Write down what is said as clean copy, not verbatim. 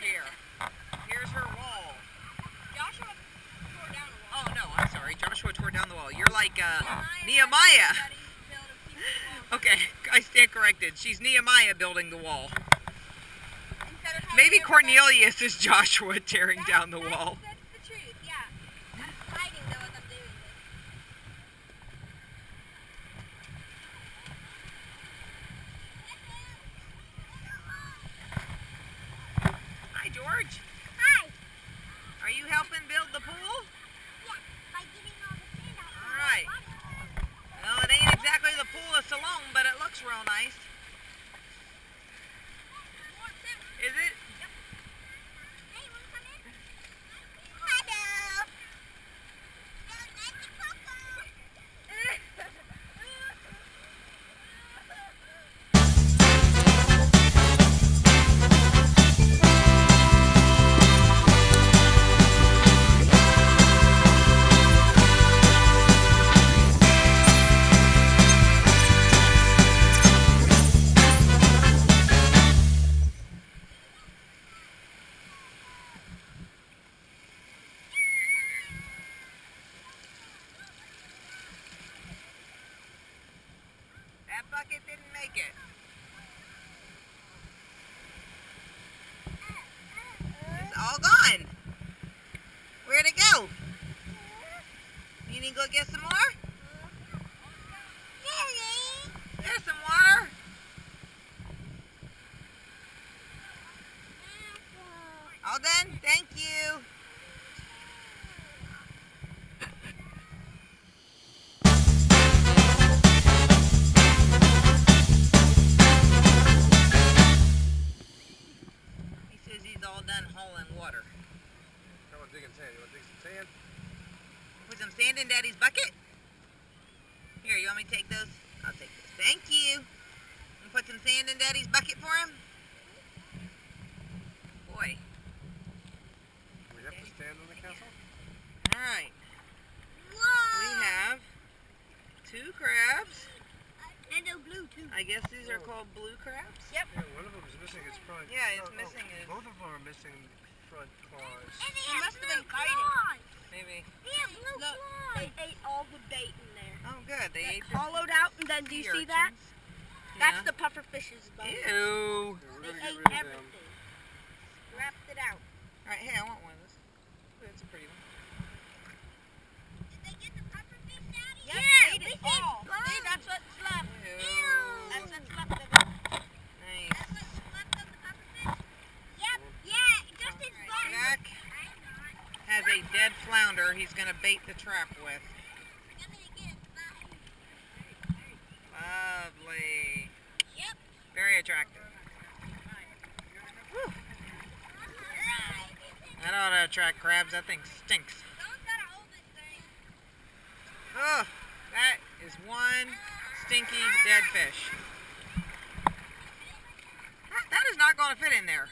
here. Here's her wall. Joshua tore down the wall. Oh no, I'm sorry. Joshua tore down the wall. You're like Nehemiah. Okay, I stand corrected. She's Nehemiah building the wall. Maybe Cornelius is Joshua tearing down the wall. That's the truth, yeah. I'm hiding though as I'm doing this. Hi, George. Hi. Are you helping build the pool? Yeah, by getting all the sand out. All right. Well, it ain't exactly the pool of Siloam, but it looks real nice. Is it? Yep. Hey, wanna come in? Hello. That bucket didn't make it. It's all gone. Where'd it go? You need to go get some more? There's some water. All done? Thank you. He says he's all done hauling water. How about digging sand? You want to dig some sand? Put some sand in Daddy's bucket? Here, you want me to take those? I'll take this. Thank you. And put some sand in Daddy's bucket for him? Boy. We have to stand on the castle? Alright. Whoa. We have 2 crabs. And they're blue too. I guess these are called blue crabs? Yep. Yeah, one of them is missing its front. Yeah, it's missing it. Both of them are missing front claws. They must have been fighting. Maybe. They have blue claws. They ate all the bait in there. Oh, good. They ate the Hollowed out, and then do you see that? urchins. That's Yeah. the pufferfish's bone. Ew. Yeah, we're They gonna get ate rid of them. everything. Scrapped it out. Alright, hey, I want one of those. Ooh, that's a pretty one. Did they get the pufferfish, Daddy? Yep, Yeah, ate it we ate all. blood. See, that's what's left. Ew. That's what's left of it. Nice. That's what's left of the pufferfish? Yep. Yeah, just his butt. Jack has a dead flounder he's going to bait the trap with. Lovely. Yep. Very attractive. Whew. That ought to attract crabs. That thing stinks. Someone's gotta hold this thing. Oh, that is one stinky dead fish. That is not going to fit in there.